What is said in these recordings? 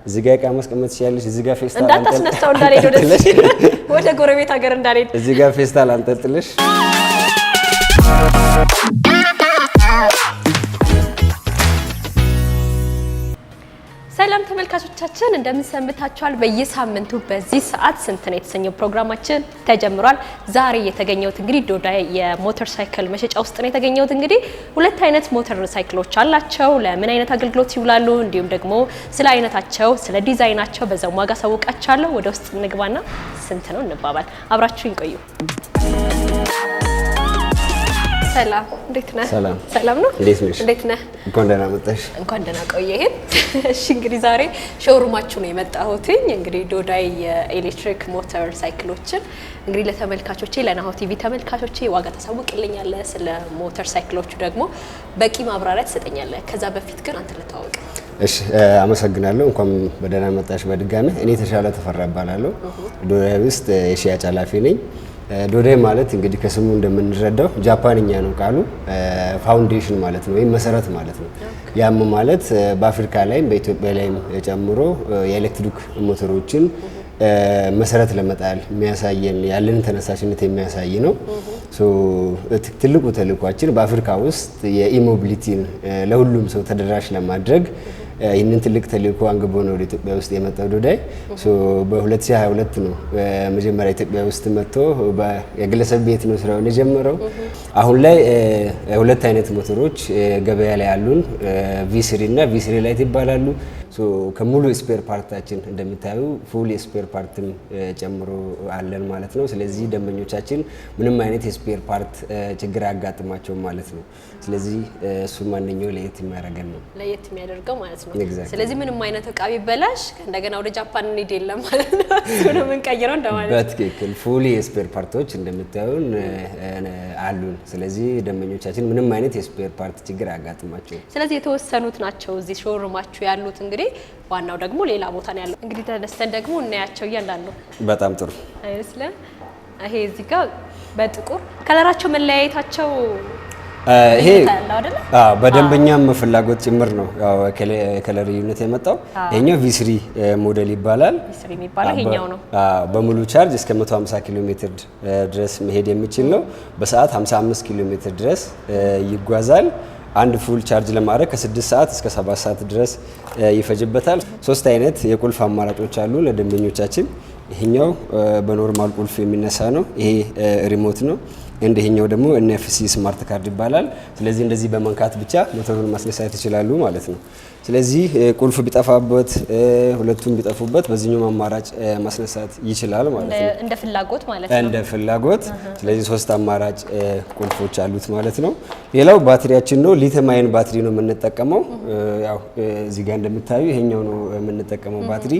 እዚህ ጋር ዕቃ ማስቀመጥ ትችያለሽ። እዚህ ጋር ፌስታል እንዳታስነሳው እንዳልሄድ ወደ ጎረቤት ሀገር እንዳልሄድ እዚህ ጋር ፌስታል አንጠልጥለሽ ሰላም ተመልካቾቻችን እንደምን ሰንብታችኋል? በየሳምንቱ በዚህ ሰዓት ስንት ነው የተሰኘው ፕሮግራማችን ተጀምሯል። ዛሬ የተገኘሁት እንግዲህ ዶዳይ የሞተር ሳይክል መሸጫ ውስጥ ነው የተገኘሁት። እንግዲህ ሁለት አይነት ሞተር ሳይክሎች አላቸው። ለምን አይነት አገልግሎት ይውላሉ፣ እንዲሁም ደግሞ ስለ አይነታቸው፣ ስለ ዲዛይናቸው በዛው ዋጋ ሳውቃችኋለሁ። ወደ ውስጥ እንግባና ስንት ነው እንባባል። አብራችሁኝ ቆዩ። ሰላም እንዴት ነህ? ሰላም ነው። እንዴት ነህ? እንኳን ደህና መጣሽ። እንኳን ደህና ቆየህ። እሺ እንግዲህ ዛሬ ሾሩማችሁ ነው የመጣሁት። እንግዲህ ዶዳይ የኤሌክትሪክ ሞተር ሳይክሎችን እንግዲህ ለተመልካቾቼ ለናሁ ቲቪ ተመልካቾቼ ዋጋ ታሳውቅልኛለህ። ስለ ሞተር ሳይክሎቹ ደግሞ በቂ ማብራሪያ ትሰጠኛለህ። ከዛ በፊት ግን አንተ ልታወቅ። እሺ አመሰግናለሁ። እንኳን በደህና መጣሽ በድጋሚ። እኔ ተሻለ ተፈራ እባላለሁ። ዶዳይ ውስጥ የሽያጭ ኃላፊ ነኝ። ዶዳይ ማለት እንግዲህ ከስሙ እንደምንረዳው ጃፓንኛ ነው ቃሉ። ፋውንዴሽን ማለት ነው ወይም መሰረት ማለት ነው። ያም ማለት በአፍሪካ ላይም በኢትዮጵያ ላይም ጨምሮ የኤሌክትሪክ ሞተሮችን መሰረት ለመጣል የሚያሳየን ያለን ተነሳሽነት የሚያሳይ ነው። ትልቁ ተልዕኳችን በአፍሪካ ውስጥ የኢሞቢሊቲን ለሁሉም ሰው ተደራሽ ለማድረግ ይህንን ትልቅ ተልዕኮ አንግቦ ነው ወደ ኢትዮጵያ ውስጥ የመጣው ዶዳይ። በ2022 ነው መጀመሪያ ኢትዮጵያ ውስጥ መጥቶ የግለሰብ ቤት ነው ስራውን የጀመረው። አሁን ላይ ሁለት አይነት ሞተሮች ገበያ ላይ አሉን። ቪ3 እና ቪ3 ላይት ይባላሉ። ከሙሉ ስፔር ፓርታችን እንደምታዩ ፉል ስፔር ፓርትም ጨምሮ አለን ማለት ነው። ስለዚህ ደንበኞቻችን ምንም አይነት የስፔር ፓርት ችግር አያጋጥማቸውም ማለት ነው። ስለዚህ እሱ ማንኛው ለየት የሚያደርገን ነው፣ ለየት የሚያደርገው ማለት ነው። ስለዚህ ምንም አይነት እቃ ቢበላሽ እንደገና ወደ ጃፓን እንሂድ የለም ማለት ነው። እሱ ነው የምንቀይረው እንደማለት። በትክክል ፉል የስፔር ፓርቶች እንደምታዩን አሉን። ስለዚህ ደንበኞቻችን ምንም አይነት የስፔር ፓርት ችግር አያጋጥማቸውም። ስለዚህ የተወሰኑት ናቸው እዚህ ሾሩማችሁ ያሉት። እንግዲህ ዋናው ደግሞ ሌላ ቦታ ነው ያለው። እንግዲህ ተነስተን ደግሞ እናያቸው እያንዳንዱ። በጣም ጥሩ አይመስልም? ይሄ እዚህ ጋር በጥቁር ከለራቸው መለያየታቸው ይሄ በደንበኛም ፍላጎት ጭምር ነው ያው ከለር ልዩነት የመጣው። ይሄኛው ቪ3 ሞዴል ይባላል። ቪ3 የሚባለው ይሄኛው ነው። በሙሉ ቻርጅ እስከ 150 ኪሎ ሜትር ድረስ መሄድ የሚችል ነው። በሰዓት 55 ኪሎ ሜትር ድረስ ይጓዛል። አንድ ፉል ቻርጅ ለማድረግ ከ6 ሰዓት እስከ 7 ሰዓት ድረስ ይፈጅበታል። ሶስት አይነት የቁልፍ አማራጮች አሉ ለደንበኞቻችን። ይሄኛው በኖርማል ቁልፍ የሚነሳ ነው። ይሄ ሪሞት ነው። እንደኛው ደግሞ NFC ስማርት ካርድ ይባላል። ስለዚህ እንደዚህ በመንካት ብቻ ሞተሩን ማስነሳት ይችላሉ ማለት ነው። ስለዚህ ቁልፍ ቢጠፋበት ሁለቱም ቢጠፉበት በዚህኛው አማራጭ ማስነሳት ይችላል ማለት ነው። እንደ ፍላጎት ማለት ነው። እንደ ፍላጎት። ስለዚህ ሶስት አማራጭ ቁልፎች አሉት ማለት ነው። ሌላው ባትሪያችን ነው። ሊቲየም አየን ባትሪ ነው የምንጠቀመው። ያው እዚህ ጋር እንደምታዩ ይሄኛው ነው የምንጠቀመው ባትሪ።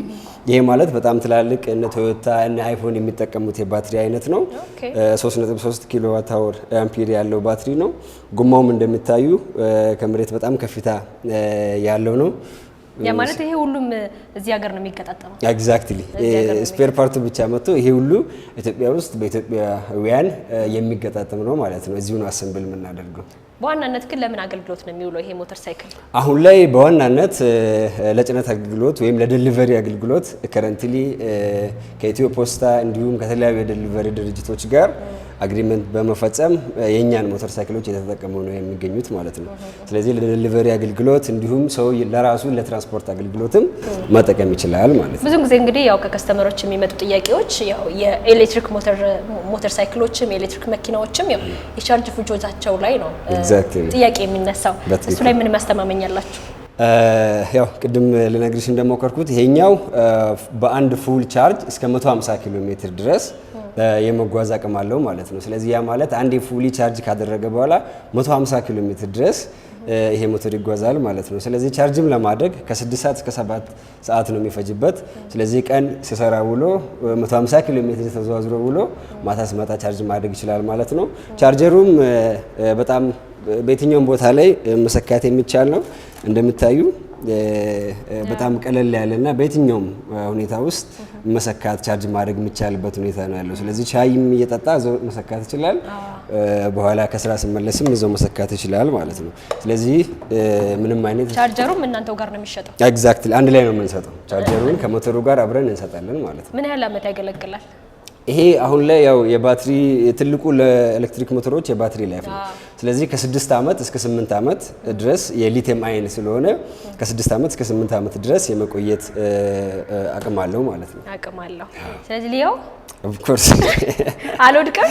ይሄ ማለት በጣም ትላልቅ እነ ቶዮታ እነ አይፎን የሚጠቀሙት የባትሪ አይነት ነው። 3.3 ኪሎዋት አወር አምፒር ያለው ባትሪ ነው። ጎማውም እንደምታዩ ከመሬት በጣም ከፍታ ያለው ነው። ያ ማለት ይሄ ሁሉም እዚህ ሀገር ነው የሚገጣጠመው። ኤግዛክትሊ ስፔር ፓርቱ ብቻ መጥቶ ይሄ ሁሉ ኢትዮጵያ ውስጥ በኢትዮጵያውያን የሚገጣጠም ነው ማለት ነው። እዚሁ ነው አሰምብል የምናደርገው። በዋናነት ግን ለምን አገልግሎት ነው የሚውለው ይሄ ሞተር ሳይክል? አሁን ላይ በዋናነት ለጭነት አገልግሎት ወይም ለዴሊቨሪ አገልግሎት ከረንትሊ ከኢትዮ ፖስታ እንዲሁም ከተለያዩ የዴሊቨሪ ድርጅቶች ጋር አግሪመንት በመፈጸም የኛን ሞተር ሳይክሎች እየተጠቀሙ ነው የሚገኙት ማለት ነው። ስለዚህ ለዴሊቨሪ አገልግሎት እንዲሁም ሰው ለራሱ ለትራንስፖርት አገልግሎትም መጠቀም ይችላል ማለት ነው። ብዙ ጊዜ እንግዲህ ያው ከከስተመሮች የሚመጡ ጥያቄዎች ያው የኤሌክትሪክ ሞተር ሳይክሎችም የኤሌክትሪክ መኪናዎችም ያው የቻርጅ ፍጆታቸው ላይ ነው ጥያቄ የሚነሳው። እሱ ላይ ምን ማስተማመኛላችሁ? ያው ቅድም ልነግርሽ እንደሞከርኩት ይሄኛው በአንድ ፉል ቻርጅ እስከ 150 ኪሎ ሜትር ድረስ የመጓዝ አቅም አለው ማለት ነው። ስለዚህ ያ ማለት አንዴ ፉሊ ቻርጅ ካደረገ በኋላ 150 ኪሎ ሜትር ድረስ ይሄ ሞተር ይጓዛል ማለት ነው። ስለዚህ ቻርጅም ለማድረግ ከ6 ሰዓት እስከ 7 ሰዓት ነው የሚፈጅበት። ስለዚህ ቀን ሲሰራ ውሎ 150 ኪሎ ሜትር ተዘዋዝሮ ውሎ ማታ ሲመጣ ቻርጅ ማድረግ ይችላል ማለት ነው። ቻርጀሩም በጣም በየትኛውም ቦታ ላይ መሰካት የሚቻል ነው። እንደምታዩ በጣም ቀለል ያለና በየትኛውም ሁኔታ ውስጥ መሰካት ቻርጅ ማድረግ የሚቻልበት ሁኔታ ነው ያለው። ስለዚህ ሻይም እየጠጣ እዛው መሰካት ይችላል። በኋላ ከስራ ሲመለስም እዛው መሰካት ይችላል ማለት ነው። ስለዚህ ምንም አይነት ቻርጀሩም እናንተው ጋር ነው የሚሸጠው? ኤግዛክትሊ አንድ ላይ ነው የምንሰጠው። ቻርጀሩን ከሞተሩ ጋር አብረን እንሰጣለን ማለት ነው። ምን ያህል ዓመት ያገለግላል? ይሄ አሁን ላይ ያው የባትሪ ትልቁ ለኤሌክትሪክ ሞተሮች የባትሪ ላይፍ ነው። ስለዚህ ከ6 ዓመት እስከ 8 ዓመት ድረስ የሊቲየም አይን ስለሆነ ከ6 ዓመት እስከ 8 ዓመት ድረስ የመቆየት አቅም አለው ማለት ነው። አቅም አለው። ስለዚህ ሊያው ኦፍ ኮርስ አልወድቅም።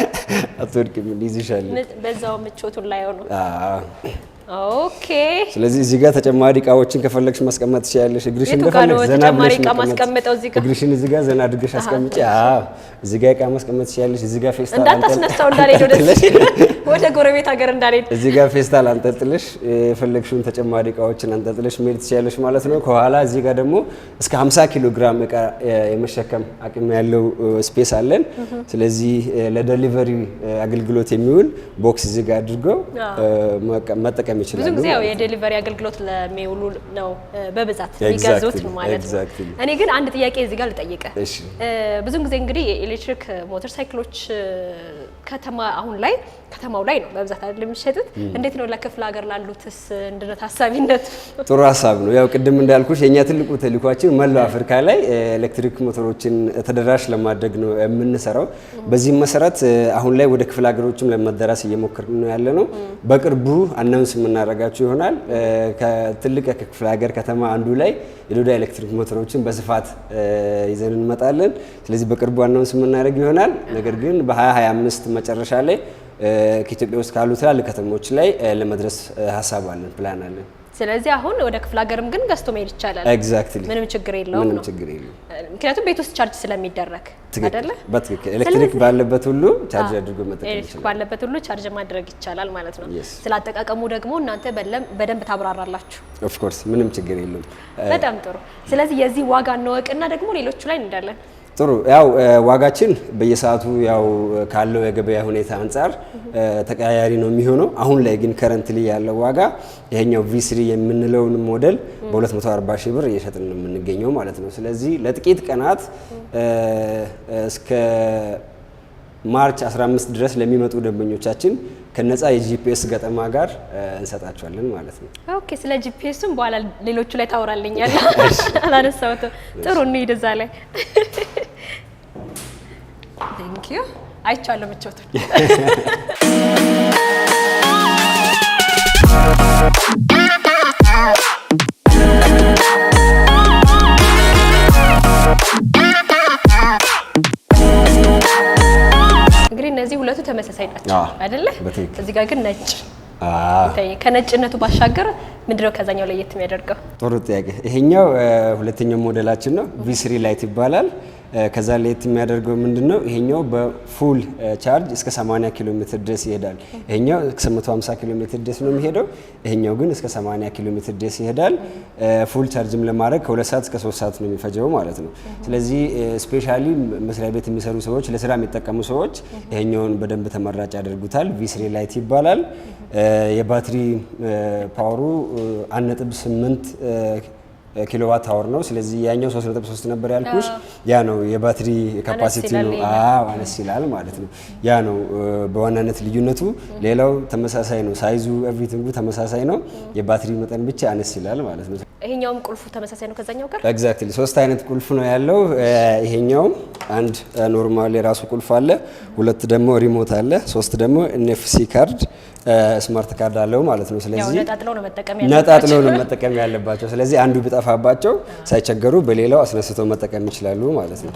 አትወድቅም፣ ይይዝሻል። በዛው ምቾቱን ላይ ነው። ኦኬ። ስለዚህ እዚህ ጋር ተጨማሪ እቃዎችን ከፈለግሽ ማስቀመጥ ትችያለሽ። እግርሽን እንደፈለግሽ ዘና ብለሽ ማስቀመጥ እዚህ ጋር እግርሽን እዚህ ጋር ዘና አድርገሽ አስቀምጪ። አዎ እዚህ ጋር እቃ ማስቀመጥ ትችያለሽ። እዚህ ጋር ፌስታል እንዳታስነሳው እንዳልሄድ ወደ ጎረቤት ሀገር እንዳልሄድ እዚህ ጋር ፌስታል አንጠልጥለሽ የፈለግሽውን ተጨማሪ እቃዎችን አንጠልጥለሽ መሄድ ትችያለሽ ማለት ነው። ከኋላ እዚህ ጋር ደግሞ እስከ 50 ኪሎ ግራም እቃ የመሸከም አቅም ያለው ስፔስ አለን። ስለዚህ ለዴሊቨሪ አገልግሎት የሚውል ቦክስ እዚህ ጋር አድርገው መጠቀም ይችላል። ብዙ ጊዜ ያው የዴሊቨሪ አገልግሎት ለሚውሉ ነው በብዛት የሚገዙት ማለት ነው። እኔ ግን አንድ ጥያቄ እዚህ ጋር ልጠይቅህ። ብዙ ጊዜ እንግዲህ የኤሌክትሪክ ሞተር ሳይክሎች አሁን ላይ ከተማው ላይ ነው በብዛት አይደል የሚሸጡት? እንዴት ነው ለክፍለ ሀገር ላሉትስ እንደነ ታሳቢነት? ጥሩ ሀሳብ ነው። ያው ቅድም እንዳልኩሽ የኛ ትልቁ ተልዕኳችን መላው አፍሪካ ላይ ኤሌክትሪክ ሞተሮችን ተደራሽ ለማድረግ ነው የምንሰራው። በዚህም መሰረት አሁን ላይ ወደ ክፍለ ሀገሮችም ለመደራስ እየሞከርን ነው ያለ ነው። በቅርቡ አናውንስ የምናደርጋቸው ይሆናል። ከትልቅ የክፍለ ሀገር ከተማ አንዱ ላይ የዶዳ ኤሌክትሪክ ሞተሮችን በስፋት ይዘን እንመጣለን። ስለዚህ በቅርቡ አናውንስ የምናደርግ ይሆናል። ነገር ግን በ2025 መጨረሻ ላይ ከኢትዮጵያ ውስጥ ካሉ ትላልቅ ከተሞች ላይ ለመድረስ ሀሳብ አለን፣ ፕላን አለን። ስለዚህ አሁን ወደ ክፍለ ሀገርም ግን ገዝቶ መሄድ ይቻላል። ኤግዛክትሊ ምንም ችግር የለውም። ምንም ችግር የለውም። ምክንያቱም ቤት ውስጥ ቻርጅ ስለሚደረግ አይደለ? በትክክል ኤሌክትሪክ ባለበት ሁሉ ቻርጅ አድርጎ መጠቀም ይችላል። ኤሌክትሪክ ባለበት ሁሉ ቻርጅ ማድረግ ይቻላል ማለት ነው። ስላጠቃቀሙ ደግሞ እናንተ በደንብ ታብራራላችሁ። ኦፍ ኮርስ ምንም ችግር የለውም። በጣም ጥሩ። ስለዚህ የዚህ ዋጋ እንወቅና ደግሞ ሌሎቹ ላይ እንዳለን። ጥሩ። ያው ዋጋችን በየሰዓቱ ያው ካለው የገበያ ሁኔታ አንጻር ተቀያያሪ ነው የሚሆነው። አሁን ላይ ግን ከረንትሊ ያለው ዋጋ ይሄኛው V3 የምንለውን ሞዴል በ240 ሺህ ብር እየሸጥን ነው የምንገኘው ማለት ነው። ስለዚህ ለጥቂት ቀናት እስከ ማርች 15 ድረስ ለሚመጡ ደንበኞቻችን ከነፃ የጂፒኤስ ገጠማ ጋር እንሰጣቸዋለን ማለት ነው። ኦኬ። ስለ ጂፒኤስም በኋላ ሌሎቹ ላይ ታወራልኛለህ። አላነሳሁትም። ጥሩ እንሂድ እዛ ላይ። ቴንክ ዩ። አይቻለሁ ምቾቱን። እንግዲህ እነዚህ ሁለቱ ተመሳሳይ ናቸው አይደለ? እዚህ ጋር ግን ነጭ ከነጭነቱ ባሻገር ምንድነው ከዛኛው ለየት የሚያደርገው? ጥሩ ጥያቄ። ይሄኛው ሁለተኛው ሞዴላችን ነው፣ V3 ላይት ይባላል። ከዛ ለየት የሚያደርገው ምንድነው? ይሄኛው በፉል ቻርጅ እስከ 80 ኪሎ ሜትር ድረስ ይሄዳል። ይሄኛው እስከ 150 ኪሎ ሜትር ድረስ ነው የሚሄደው። ይሄኛው ግን እስከ 80 ኪሎ ሜትር ድረስ ይሄዳል። ፉል ቻርጅም ለማድረግ ከ2 ሰዓት እስከ 3 ሰዓት ነው የሚፈጀው ማለት ነው። ስለዚህ ስፔሻሊ መስሪያ ቤት የሚሰሩ ሰዎች፣ ለስራ የሚጠቀሙ ሰዎች ይሄኛውን በደንብ ተመራጭ ያደርጉታል። V3 ላይት ይባላል። የባትሪ ፓወሩ 1.8 ኪሎዋት አወር ነው። ስለዚህ ያኛው 3.3 ነበር ያልኩሽ፣ ያ ነው የባትሪ ካፓሲቲ ነው። አነስ ይላል ማለት ነው። ያ ነው በዋናነት ልዩነቱ። ሌላው ተመሳሳይ ነው፣ ሳይዙ ኤቭሪቲንጉ ተመሳሳይ ነው። የባትሪ መጠን ብቻ አነስ ይላል ማለት ነው። ይሄኛውም ቁልፉ ተመሳሳይ ነው ከዛኛው ጋር? ኤግዛክትሊ 3 አይነት ቁልፍ ነው ያለው። ይሄኛው አንድ ኖርማል የራሱ ቁልፍ አለ፣ 2 ደግሞ ሪሞት አለ፣ 3 ደግሞ NFC ካርድ ስማርት ካርድ አለው ማለት ነው። ስለዚህ ነጣጥለው ነው መጠቀም ያለባቸው። ስለዚህ አንዱ ቢጠፋባቸው ሳይቸገሩ በሌላው አስነስተው መጠቀም ይችላሉ ማለት ነው።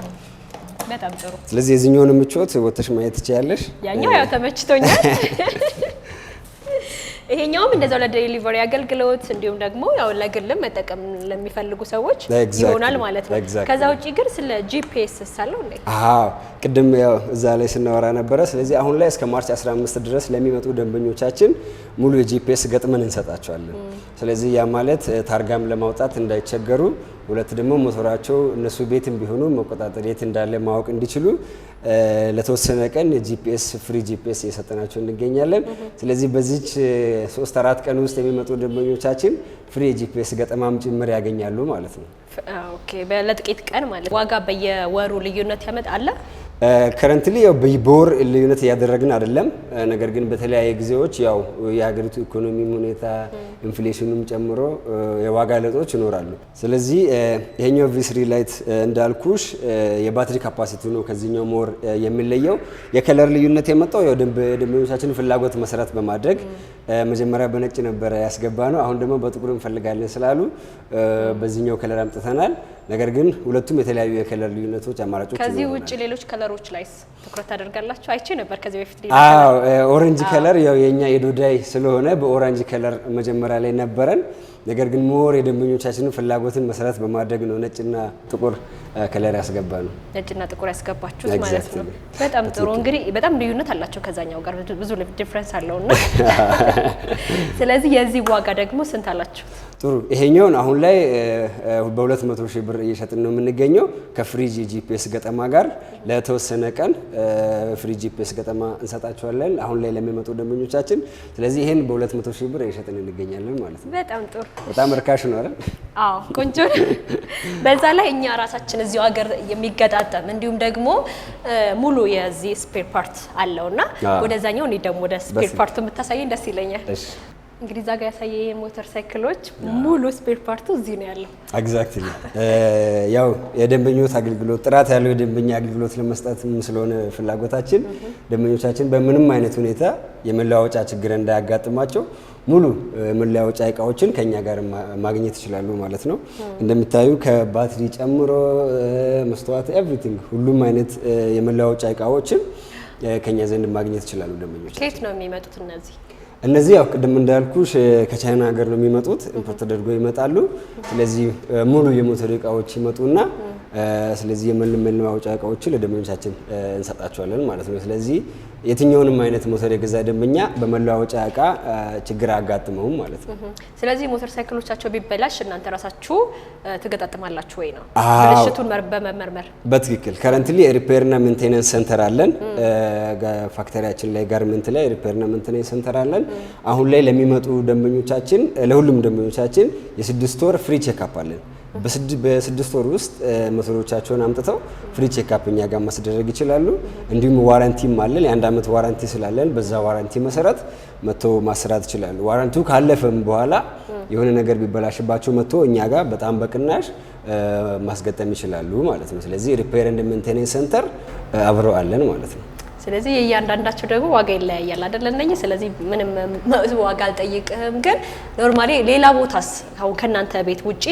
በጣም ጥሩ። ስለዚህ የዚህኛውን ምቾት ወጥተሽ ማየት ትችያለሽ። ያኛው ያው ተመችቶኛል። ይሄኛውም እንደዛው ለዴሊቨሪ አገልግሎት እንዲሁም ደግሞ ያው ለግልም መጠቀም ለሚፈልጉ ሰዎች ይሆናል ማለት ነው። ከዛ ውጪ ግን ስለ ጂፒኤስ ሳለው እንዴ? ቅድም ያው እዛ ላይ ስናወራ ነበረ። ስለዚህ አሁን ላይ እስከ ማርች 15 ድረስ ለሚመጡ ደንበኞቻችን ሙሉ የጂፒኤስ ገጥመን እንሰጣቸዋለን። ስለዚህ ያ ማለት ታርጋም ለማውጣት እንዳይቸገሩ፣ ሁለት ደግሞ ሞተራቸው እነሱ ቤትም ቢሆኑ መቆጣጠር የት እንዳለ ማወቅ እንዲችሉ ለተወሰነ ቀን ጂፒኤስ ፍሪ ጂፒኤስ እየሰጠናቸው እንገኛለን። ስለዚህ በዚች 3-4 ቀን ውስጥ የሚመጡ ደንበኞቻችን ፍሪ ጂፒኤስ ገጠማም ጭምር ያገኛሉ ማለት ነው። ኦኬ፣ ለጥቂት ቀን ማለት ዋጋ በየወሩ ልዩነት ያመጣል? ከረንትሊ ያው በወር ልዩነት እያደረግን አይደለም። ነገር ግን በተለያየ ጊዜዎች ያው የሀገሪቱ ኢኮኖሚም ሁኔታ ኢንፍሌሽኑም ጨምሮ የዋጋ ለውጦች ይኖራሉ። ስለዚህ ይሄኛው V3 ላይት እንዳልኩሽ የባትሪ ካፓሲቲ ነው ከዚህኛው ሞር የሚለየው። የከለር ልዩነት የመጣው ያው ደንበኞቻችን ፍላጎት መሰረት በማድረግ መጀመሪያ በነጭ ነበረ ያስገባ ነው። አሁን ደግሞ በጥቁር እንፈልጋለን ስላሉ በዚህኛው ከለር አምጥተናል። ነገር ግን ሁለቱም የተለያዩ የከለር ልዩነቶች አማራጮች ይኖራሉ። ከዚህ ውጭ ሌሎች ከለሮች ላይስ ትኩረት አደርጋላችሁ? አይቼ ነበር ከዚህ በፊት ኦሬንጅ ከለር ያው የኛ የዶዳይ ስለሆነ በኦሬንጅ ከለር መጀመሪያ ላይ ነበረን። ነገር ግን ሞር የደንበኞቻችንን ፍላጎትን መሰረት በማድረግ ነው ነጭና ጥቁር ከለር ያስገባ ነው። ነጭና ጥቁር ያስገባችሁት ማለት ነው። በጣም ጥሩ። እንግዲህ በጣም ልዩነት አላቸው ከዛኛው ጋር ብዙ ዲፍረንስ አለውና ስለዚህ የዚህ ዋጋ ደግሞ ስንት አላችሁ? ጥሩ። ይሄኛውን አሁን ላይ በ200 ሺህ ብር እየሸጥን ነው የምንገኘው ከፍሪ ጂፒኤስ ገጠማ ጋር ለተወሰነ ቀን ፍሪ ጂፒኤስ ገጠማ እንሰጣቸዋለን አሁን ላይ ለሚመጡ ደንበኞቻችን። ስለዚህ ይሄን በ200 ሺህ ብር እየሸጥን እንገኛለን ማለት ነው። በጣም ጥሩ። በጣም ርካሽ ነው አይደል? አዎ ቆንጆ ነው። በዛ ላይ እኛ ራሳችን እዚሁ ሀገር የሚገጣጠም እንዲሁም ደግሞ ሙሉ የዚህ ስፔር ፓርት አለውና ወደዛኛው እኔ ደግሞ ወደ ስፔር ፓርቱ የምታሳየኝ ደስ ይለኛል። እሺ እንግዲህ ዛጋ ያሳየ ሞተር ሳይክሎች ሙሉ ስፔር ፓርቱ እዚህ ነው ያለው። ኤግዛክትሊ ያው የደንበኞች አገልግሎት ጥራት ያለው የደንበኛ አገልግሎት ለመስጠት ስለሆነ ፍላጎታችን ደንበኞቻችን በምንም አይነት ሁኔታ የመለዋወጫ ችግር እንዳያጋጥማቸው ሙሉ መለዋወጫ እቃዎችን ከኛ ጋር ማግኘት ይችላሉ ማለት ነው። እንደምታዩ ከባትሪ ጨምሮ መስተዋት ኤቭሪቲንግ ሁሉም አይነት የመለዋወጫ እቃዎችን ከኛ ዘንድ ማግኘት ይችላሉ ደንበኞቻችን። ከየት ነው የሚመጡት እነዚህ? እነዚህ ያው ቅድም እንዳልኩሽ ከቻይና ሀገር ነው የሚመጡት፣ ኢምፖርት ተደርገው ይመጣሉ። ስለዚህ ሙሉ የሞተር እቃዎች ይመጡና ስለዚህ የመለዋወጫ እቃዎችን ለደንበኞቻችን እንሰጣቸዋለን ማለት ነው። ስለዚህ የትኛውንም አይነት ሞተር የገዛ ደንበኛ በመለዋወጫ እቃ ችግር አጋጥመውም ማለት ነው። ስለዚህ ሞተር ሳይክሎቻቸው ቢበላሽ እናንተ ራሳችሁ ትገጣጥማላችሁ ወይ ነው? ብልሽቱን በመመርመር በትክክል ከረንትሊ ሪፔር እና ሜንቴናንስ ሴንተር አለን። ፋክተሪያችን ላይ ጋርመንት ላይ ሪፔር እና ሜንቴናንስ ሴንተር አለን። አሁን ላይ ለሚመጡ ደንበኞቻችን ለሁሉም ደንበኞቻችን የ6 ወር ፍሪ ቼክአፕ አለን። በ6 ወር ውስጥ ሞተሮቻቸውን አምጥተው ፍሪ ቼክአፕ እኛ ጋር ማስደረግ ይችላሉ። እንዲሁም ዋራንቲም አለን። የ1 ዓመት ዋራንቲ ስላለን በዛ ዋራንቲ መሰረት መጥቶ ማሰራት ይችላሉ። ዋራንቲው ካለፈም በኋላ የሆነ ነገር ቢበላሽባቸው መጥቶ እኛ ጋር በጣም በቅናሽ ማስገጠም ይችላሉ ማለት ነው። ስለዚህ ሪፔር ኤንድ ሜንቴናንስ ሴንተር አብረው አለን ማለት ነው። ስለዚህ የእያንዳንዳቸው ደግሞ ዋጋ ይለያያል አይደል? እነኚህ ስለዚህ ምንም ዋጋ አልጠይቅህም። ግን ኖርማሊ ሌላ ቦታስ አሁን ከእናንተ ቤት ውጪ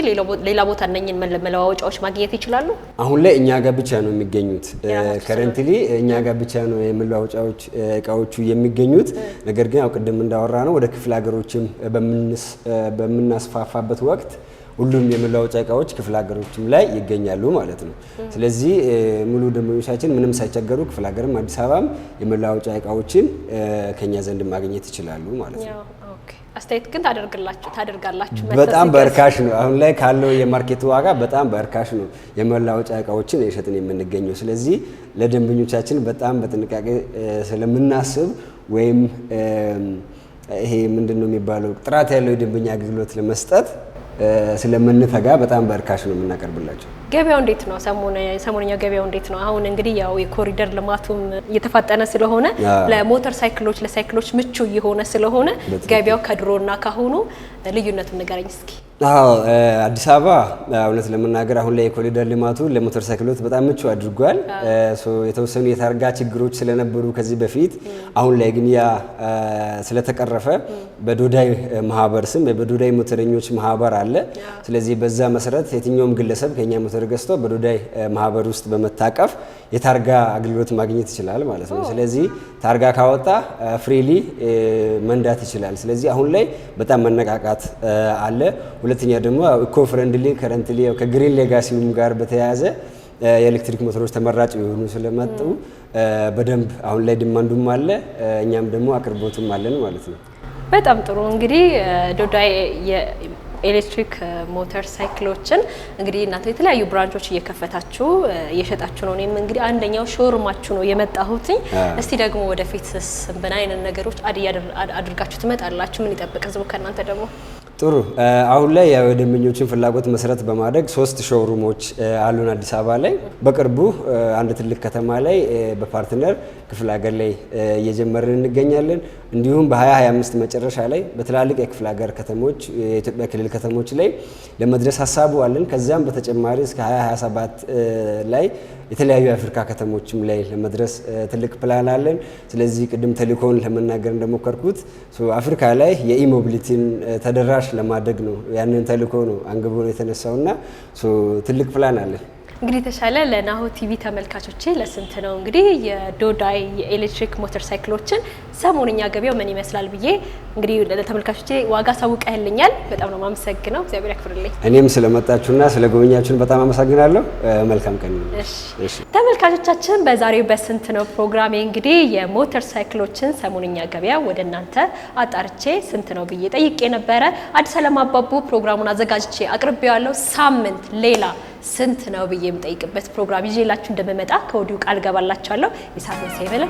ሌላ ቦታ እነኚህን መለዋወጫዎች ማግኘት ይችላሉ? አሁን ላይ እኛ ጋር ብቻ ነው የሚገኙት። ከረንትሊ እኛ ጋር ብቻ ነው የመለዋወጫዎች እቃዎቹ የሚገኙት። ነገር ግን ያው ቅድም እንዳወራ ነው ወደ ክፍለ ሀገሮችም በምናስፋፋበት ወቅት ሁሉም የመለዋወጫ እቃዎች ክፍለ ሀገሮችም ላይ ይገኛሉ ማለት ነው። ስለዚህ ሙሉ ደንበኞቻችን ምንም ሳይቸገሩ ክፍለ ሀገርም አዲስ አበባም የመለዋወጫ እቃዎችን ከኛ ዘንድ ማግኘት ይችላሉ ማለት ነው። ኦኬ። አስተያየት ግን ታደርጋላችሁ? በጣም በርካሽ ነው። አሁን ላይ ካለው የማርኬት ዋጋ በጣም በርካሽ ነው የመለዋወጫ እቃዎችን እየሸጥን የምንገኘው። ስለዚህ ለደንበኞቻችን በጣም በጥንቃቄ ስለምናስብ ወይም ይሄ ምንድነው የሚባለው ጥራት ያለው የደንበኛ አገልግሎት ለመስጠት ስለምንተጋ በጣም በርካሽ ነው የምናቀርብላቸው። ገበያው እንዴት ነው? ሰሞነኛ ገበያው እንዴት ነው? አሁን እንግዲህ ያው የኮሪደር ልማቱም እየተፋጠነ ስለሆነ ለሞተር ሳይክሎች ለሳይክሎች ምቹ እየሆነ ስለሆነ ገበያው ከድሮና ካሁኑ ልዩነቱን ንገረኝ እስኪ። አዲስ አበባ እውነት ለመናገር አሁን ላይ የኮሪደር ልማቱ ለሞተር ሳይክሎች በጣም ምቹ አድርጓል። የተወሰኑ የታርጋ ችግሮች ስለነበሩ ከዚህ በፊት አሁን ላይ ግን ያ ስለተቀረፈ በዶዳይ ማህበር ስም በዶዳይ ሞተረኞች ማህበር አለ። ስለዚህ በዛ መሰረት የትኛውም ግለሰብ ከኛ ሞተር ገዝቶ በዶዳይ ማህበር ውስጥ በመታቀፍ የታርጋ አገልግሎት ማግኘት ይችላል ማለት ነው። ስለዚህ ታርጋ ካወጣ ፍሪሊ መንዳት ይችላል። ስለዚህ አሁን ላይ በጣም መነቃቃት አለ። ሁለተኛ ደግሞ ኢኮ ፍሬንድሊ ከረንትሊ ከግሪን ሌጋሲውም ጋር በተያያዘ የኤሌክትሪክ ሞተሮች ተመራጭ የሆኑ ስለመጡ በደንብ አሁን ላይ ዲማንዱም አለ፣ እኛም ደግሞ አቅርቦትም አለን ማለት ነው። በጣም ጥሩ እንግዲህ ዶዳይ የኤሌክትሪክ ሞተር ሳይክሎችን እንግዲህ እናንተ የተለያዩ ብራንቾች እየከፈታችሁ እየሸጣችሁ ነው። እኔም እንግዲህ አንደኛው ሾሩማችሁ ነው የመጣሁት። እስቲ ደግሞ ወደፊትስ ምን አይነት ነገሮች አድርጋችሁ ትመጣላችሁ? ምን ይጠብቅ ህዝቡ ከእናንተ ደግሞ? ጥሩ አሁን ላይ ያው የደንበኞችን ፍላጎት መሰረት በማድረግ 3 ሾሩሞች አሉን አዲስ አበባ ላይ። በቅርቡ አንድ ትልቅ ከተማ ላይ በፓርትነር ክፍለ ሀገር ላይ እየጀመርን እንገኛለን። እንዲሁም በ2025 መጨረሻ ላይ በትላልቅ የክፍለ ሀገር ከተሞች የኢትዮጵያ ክልል ከተሞች ላይ ለመድረስ ሀሳቡ አለን። ከዚያም በተጨማሪ እስከ 2027 ላይ የተለያዩ የአፍሪካ ከተሞችም ላይ ለመድረስ ትልቅ ፕላን አለን። ስለዚህ ቅድም ተልእኮውን ለመናገር እንደሞከርኩት አፍሪካ ላይ የኢሞቢሊቲን ተደራሽ ለማድረግ ነው። ያንን ተልእኮ ነው አንግቦ ነው የተነሳውና ትልቅ ፕላን አለን። እንግዲህ ተሻለ ለናሁ ቲቪ ተመልካቾቼ ለስንት ነው እንግዲህ የዶዳይ የኤሌክትሪክ ሞተር ሳይክሎችን ሰሞንኛ ገበያው ምን ይመስላል ብዬ እንግዲህ ለተመልካቾቼ ዋጋ ሳውቀህልኛል። በጣም ነው ማመሰግነው። እግዚአብሔር ያክብርልኝ። እኔም ስለመጣችሁና ስለጎበኛችሁን በጣም አመሰግናለሁ። መልካም ቀን። እሺ ተመልካቾቻችን፣ በዛሬው በስንት ነው ፕሮግራሜ እንግዲህ የሞተር ሳይክሎችን ሰሞንኛ ገበያ ወደ እናንተ አጣርቼ ስንት ነው ብዬ ጠይቄ ነበረ። አዲስ አለም አባቡ ፕሮግራሙን አዘጋጅቼ አቅርቤዋለሁ። ሳምንት ሌላ ስንት ነው ብዬ የምጠይቅበት ፕሮግራም ይዤላችሁ እንደምመጣ ከወዲሁ ቃል ገባላችኋለሁ። የሳምንት ሳይበለ